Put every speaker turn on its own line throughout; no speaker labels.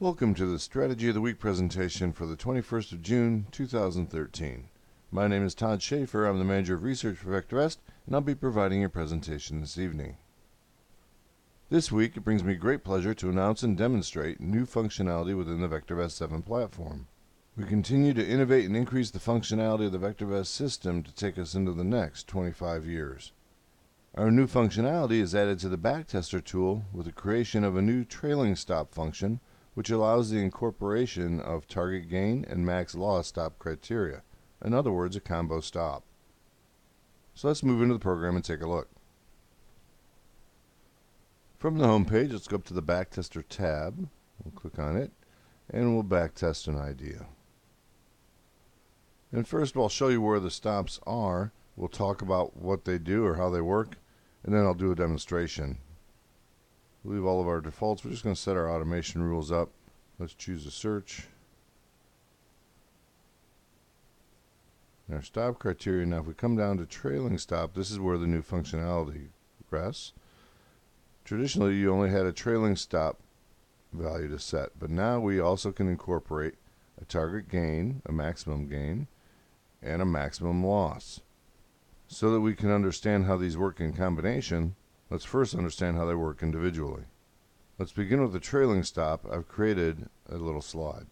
Welcome to the Strategy of the Week presentation for the 21st of June, 2013. My name is Todd Shaffer. I'm the Manager of Research for VectorVest, and I'll be providing your presentation this evening. This week, it brings me great pleasure to announce and demonstrate new functionality within the VectorVest 7 platform. We continue to innovate and increase the functionality of the VectorVest system to take us into the next 25 years. Our new functionality is added to the backtester tool with the creation of a new trailing stop function, which allows the incorporation of target gain and max loss stop criteria. In other words, a combo stop. So let's move into the program and take a look. From the home page, let's go up to the Backtester tab. We'll click on it, and we'll backtest an idea. And first, I'll show you where the stops are. We'll talk about what they do or how they work, and then I'll do a demonstration. We'll leave all of our defaults. We're just going to set our automation rules up. Let's choose a search. And our stop criteria. Now, if we come down to trailing stop, this is where the new functionality rests. Traditionally, you only had a trailing stop value to set, but now we also can incorporate a target gain, a maximum gain, and a maximum loss. So that we can understand how these work in combination, let's first understand how they work individually. Let's begin with the trailing stop. I've created a little slide.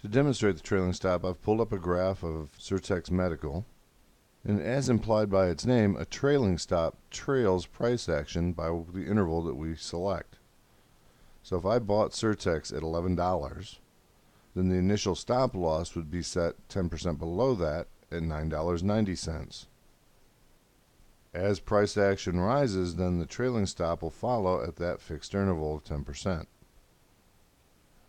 To demonstrate the trailing stop, I've pulled up a graph of Surtex Medical, and as implied by its name, a trailing stop trails price action by the interval that we select. So if I bought Surtex at $11, then the initial stop loss would be set 10% below that at $9.90. As price action rises, then the trailing stop will follow at that fixed interval of 10%.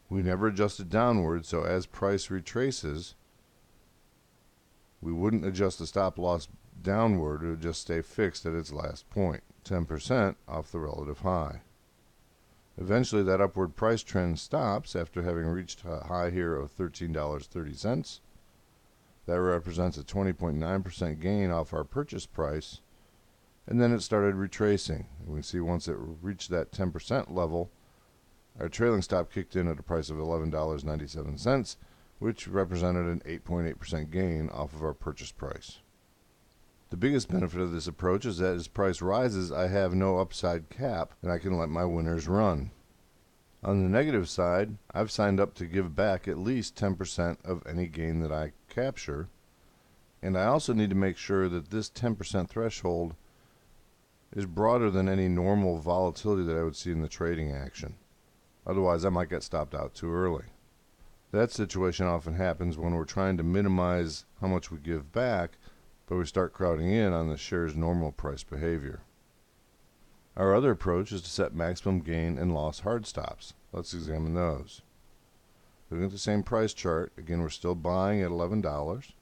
We never adjust it downward, so as price retraces, we wouldn't adjust the stop loss downward. It would just stay fixed at its last point, 10% off the relative high. Eventually, that upward price trend stops after having reached a high here of $13.30. That represents a 20.9% gain off our purchase price. And then it started retracing. We can see once it reached that 10% level, our trailing stop kicked in at a price of $11.97, which represented an 8.8% gain off of our purchase price. The biggest benefit of this approach is that as price rises, I have no upside cap, and I can let my winners run. On the negative side, I've signed up to give back at least 10% of any gain that I capture, and I also need to make sure that this 10% threshold is broader than any normal volatility that I would see in the trading action. Otherwise, I might get stopped out too early. That situation often happens when we're trying to minimize how much we give back, but we start crowding in on the share's normal price behavior. Our other approach is to set maximum gain and loss hard stops. Let's examine those. Looking at the same price chart, again, we're still buying at $11.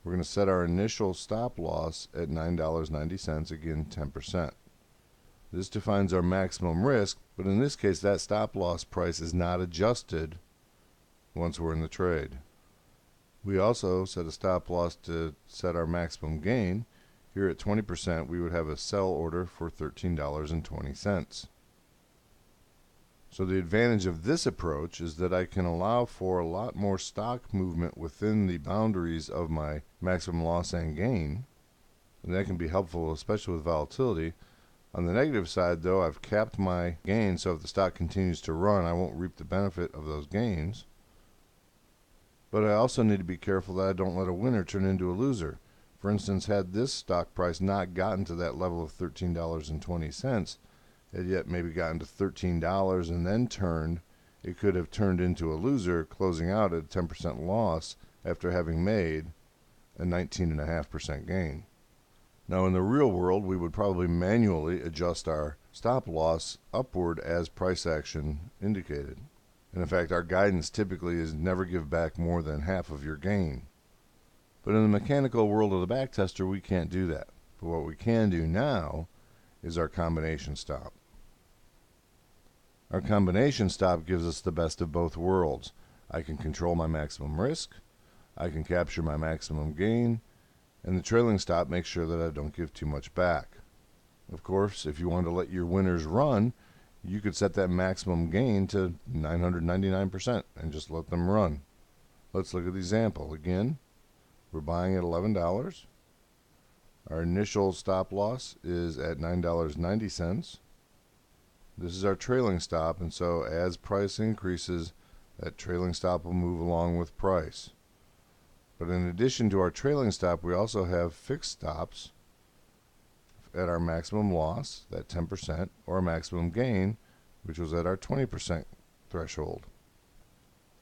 We're going to set our initial stop loss at $9.90, again 10%. This defines our maximum risk, but in this case that stop loss price is not adjusted once we're in the trade. We also set a stop loss to set our maximum gain. Here at 20%, we would have a sell order for $13.20. So the advantage of this approach is that I can allow for a lot more stock movement within the boundaries of my maximum loss and gain, and that can be helpful, especially with volatility. On the negative side, though, I've capped my gain, so if the stock continues to run, I won't reap the benefit of those gains. But I also need to be careful that I don't let a winner turn into a loser. For instance, had this stock price not gotten to that level of $13.20, had yet maybe gotten to $13 and then turned, it could have turned into a loser, closing out at a 10% loss after having made a 19.5% gain. Now, in the real world, we would probably manually adjust our stop loss upward as price action indicated. And in fact, our guidance typically is never give back more than half of your gain. But in the mechanical world of the backtester, we can't do that. But what we can do now is our combination stop. Our combination stop gives us the best of both worlds. I can control my maximum risk, I can capture my maximum gain, and the trailing stop makes sure that I don't give too much back. Of course, if you want to let your winners run, you could set that maximum gain to 999% and just let them run. Let's look at the example. Again, we're buying at $11. Our initial stop loss is at $9.90. This is our trailing stop, and so as price increases, that trailing stop will move along with price. But in addition to our trailing stop, we also have fixed stops at our maximum loss, that 10%, or our maximum gain, which was at our 20% threshold.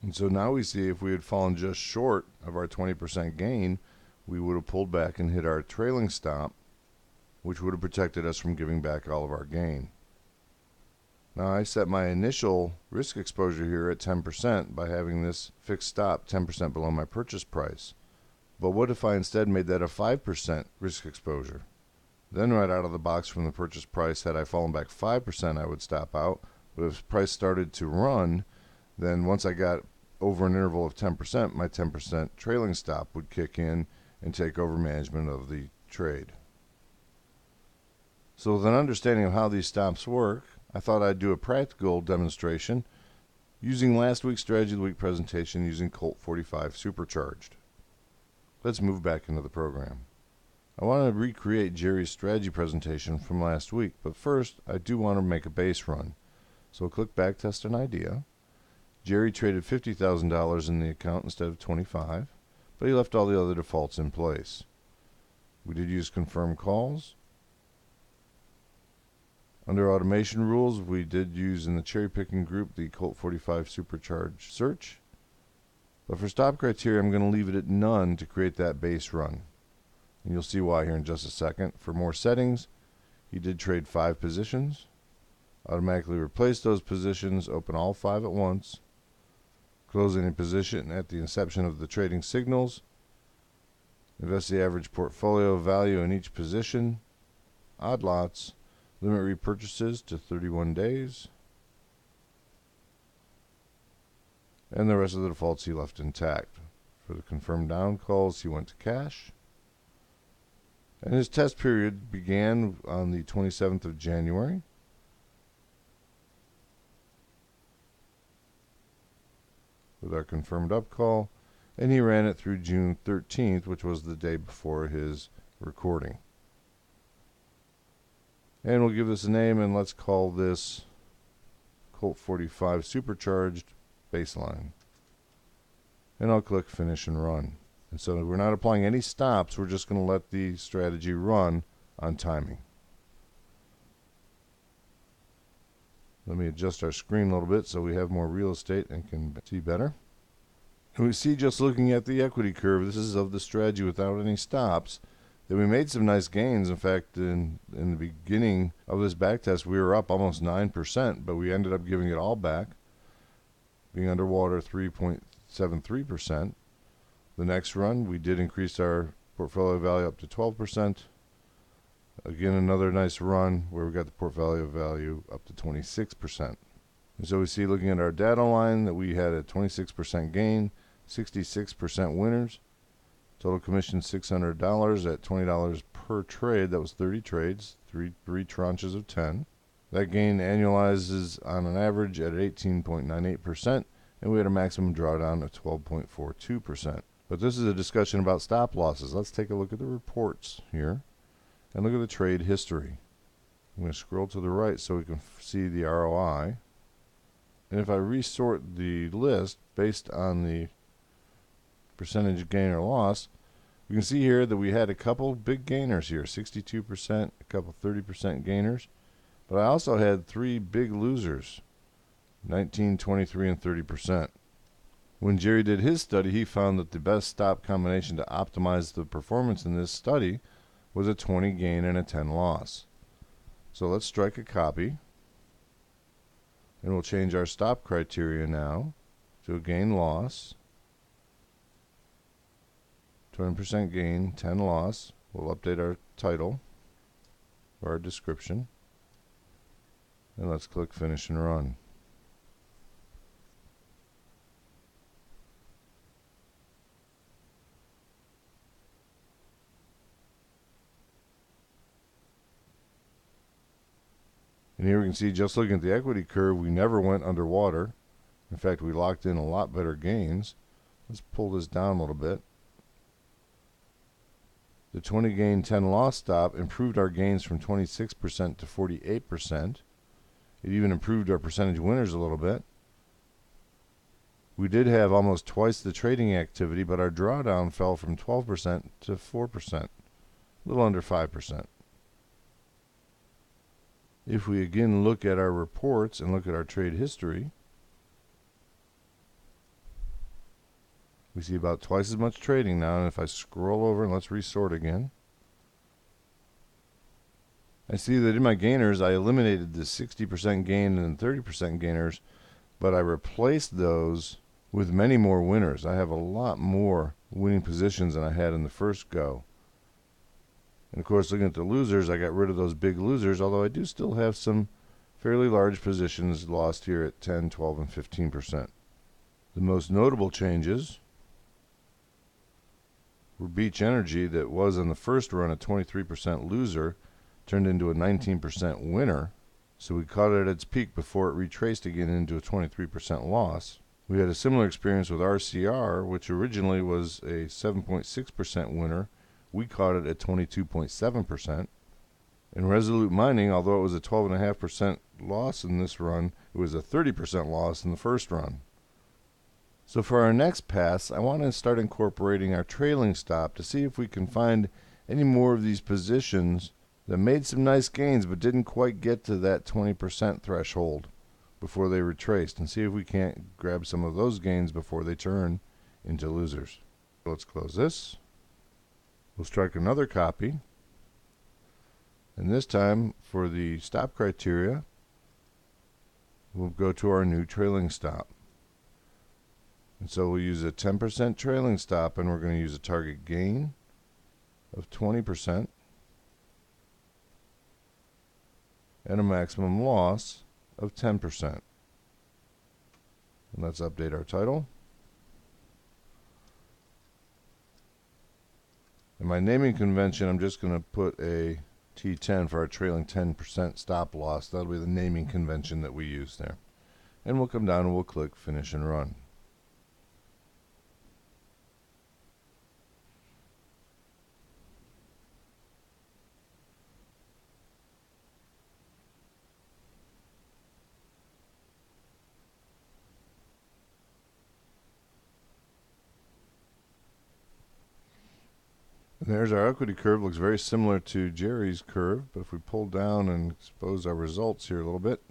And so now we see if we had fallen just short of our 20% gain, we would have pulled back and hit our trailing stop, which would have protected us from giving back all of our gain. Now I set my initial risk exposure here at 10% by having this fixed stop 10% below my purchase price. But what if I instead made that a 5% risk exposure? Then right out of the box from the purchase price, had I fallen back 5%, I would stop out. But if price started to run, then once I got over an interval of 10%, my 10% trailing stop would kick in and take over management of the trade. So with an understanding of how these stops work, I thought I'd do a practical demonstration using last week's Strategy of the Week presentation using Colt 45 Supercharged. Let's move back into the program. I want to recreate Jerry's strategy presentation from last week, but first I do want to make a base run. So click back, test an idea. Jerry traded $50,000 in the account instead of $25,000, but he left all the other defaults in place. We did use confirm calls. Under automation rules, we did use in the cherry picking group the Colt 45 Supercharged search. But for stop criteria, I'm going to leave it at none to create that base run. And you'll see why here in just a second. For more settings, he did trade 5 positions. Automatically replace those positions, open all 5 at once. Close any position at the inception of the trading signals. Invest the average portfolio value in each position. Odd lots. Limit repurchases to 31 days. And the rest of the defaults he left intact. For the confirm down calls, he went to cash. And his test period began on the 27th of January. With our confirmed up call. And he ran it through June 13th, which was the day before his recording. And we'll give this a name, and let's call this Colt 45 Supercharged Baseline. And I'll click Finish and Run. And so we're not applying any stops. We're just going to let the strategy run on timing. Let me adjust our screen a little bit so we have more real estate and can see better. And we see, just looking at the equity curve, this is of the strategy without any stops, that we made some nice gains. In fact, in the beginning of this backtest, we were up almost 9%, but we ended up giving it all back, being underwater 3.73%. The next run, we did increase our portfolio value up to 12%. Again, another nice run where we got the portfolio value up to 26%. And so we see, looking at our data line, that we had a 26% gain, 66% winners. Total commission $600 at $20 per trade. That was 30 trades, three tranches of 10. That gain annualizes on an average at 18.98%, and we had a maximum drawdown of 12.42%. But this is a discussion about stop losses. Let's take a look at the reports here and look at the trade history. I'm going to scroll to the right so we can see the ROI. And if I resort the list based on the percentage gain or loss, we can see here that we had a couple big gainers here, 62%, a couple 30% gainers. But I also had 3 big losers, 19, 23, and 30%. When Jerry did his study, he found that the best stop combination to optimize the performance in this study was a 20 gain and a 10 loss. So let's strike a copy, and we'll change our stop criteria now to a gain loss, 20% gain, 10 loss. We'll update our title or our description, and let's click Finish and Run. And here we can see, just looking at the equity curve, we never went underwater. In fact, we locked in a lot better gains. Let's pull this down a little bit. The 20 gain, 10 loss stop improved our gains from 26% to 48%. It even improved our percentage winners a little bit. We did have almost twice the trading activity, but our drawdown fell from 12% to 4%, a little under 5%. If we again look at our reports and look at our trade history, we see about twice as much trading now. And if I scroll over and let's resort again, I see that in my gainers, I eliminated the 60% gain and 30% gainers, but I replaced those with many more winners. I have a lot more winning positions than I had in the first go. And of course, looking at the losers, I got rid of those big losers, although I do still have some fairly large positions lost here at 10, 12, and 15%. The most notable changes were Beach Energy, that was in the first run a 23% loser, turned into a 19% winner. So we caught it at its peak before it retraced again into a 23% loss. We had a similar experience with RCR, which originally was a 7.6% winner. We caught it at 22.7%. And Resolute Mining, although it was a 12.5% loss in this run, it was a 30% loss in the first run. So for our next pass, I want to start incorporating our trailing stop to see if we can find any more of these positions that made some nice gains but didn't quite get to that 20% threshold before they retraced, and see if we can't grab some of those gains before they turn into losers. Let's close this. We'll strike another copy, and this time for the stop criteria, we'll go to our new trailing stop. And so we'll use a 10% trailing stop, and we're going to use a target gain of 20% and a maximum loss of 10%. And let's update our title. In my naming convention, I'm just going to put a T10 for our trailing 10% stop loss. That'll be the naming convention that we use there. And we'll come down and we'll click Finish and Run. And there's our equity curve. Looks very similar to Jerry's curve, but if we pull down and expose our results here a little bit,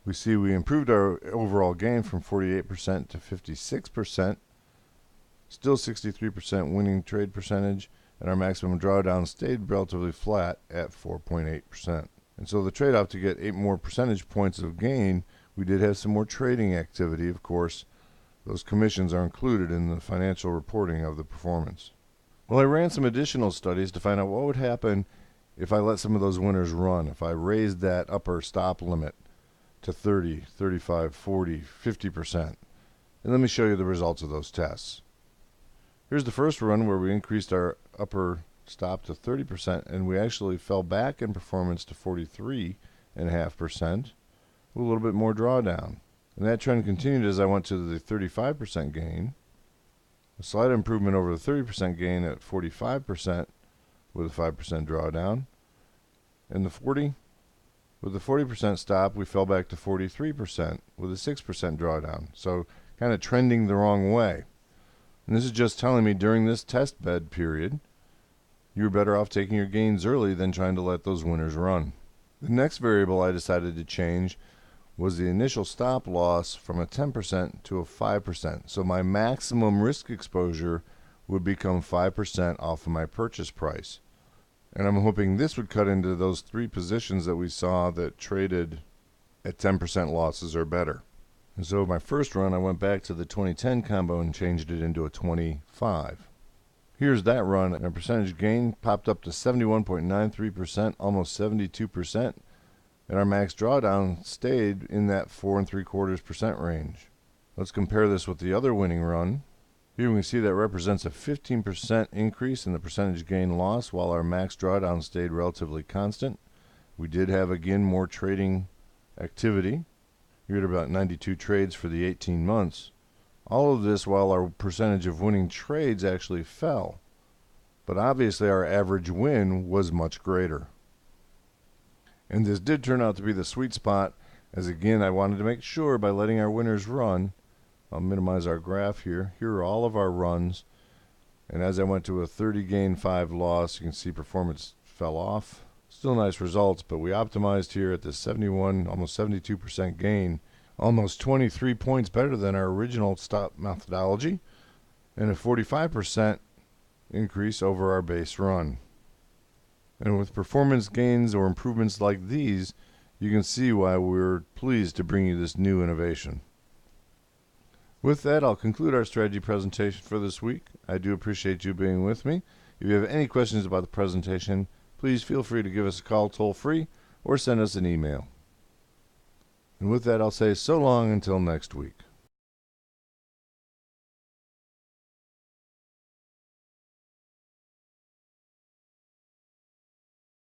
we see we improved our overall gain from 48% to 56%, still 63% winning trade percentage, and our maximum drawdown stayed relatively flat at 4.8%. And so the trade-off to get 8 more percentage points of gain, we did have some more trading activity. Of course, those commissions are included in the financial reporting of the performance. Well, I ran some additional studies to find out what would happen if I let some of those winners run, if I raised that upper stop limit to 30, 35, 40, 50%. And let me show you the results of those tests. Here's the first run where we increased our upper stop to 30%, and we actually fell back in performance to 43.5% with a little bit more drawdown. And that trend continued as I went to the 35% gain. A slight improvement over the 30% gain at 45% with a 5% drawdown. And the 40, with the 40% stop, we fell back to 43% with a 6% drawdown. So kind of trending the wrong way. And this is just telling me during this test bed period, you're better off taking your gains early than trying to let those winners run. The next variable I decided to change was the initial stop loss from a 10% to a 5%. So my maximum risk exposure would become 5% off of my purchase price. And I'm hoping this would cut into those 3 positions that we saw that traded at 10% losses or better. And so my first run, I went back to the 2010 combo and changed it into a 25. Here's that run, and our percentage gain popped up to 71.93%, almost 72%. And our max drawdown stayed in that 4 3/4% range. Let's compare this with the other winning run. Here we can see that represents a 15% increase in the percentage gain loss while our max drawdown stayed relatively constant. We did have, again, more trading activity. You're at about 92 trades for the 18 months. All of this while our percentage of winning trades actually fell. But obviously our average win was much greater. And this did turn out to be the sweet spot, as again I wanted to make sure by letting our winners run. I'll minimize our graph here. Here are all of our runs. And as I went to a 30 gain, 5 loss, you can see performance fell off. Still nice results, but we optimized here at the 71, almost 72% gain. Almost 23 points better than our original stop methodology, and a 45% increase over our base run. And with performance gains or improvements like these, you can see why we're pleased to bring you this new innovation. With that, I'll conclude our strategy presentation for this week. I do appreciate you being with me. If you have any questions about the presentation, please feel free to give us a call toll free or send us an email. And with that, I'll say so long until next week.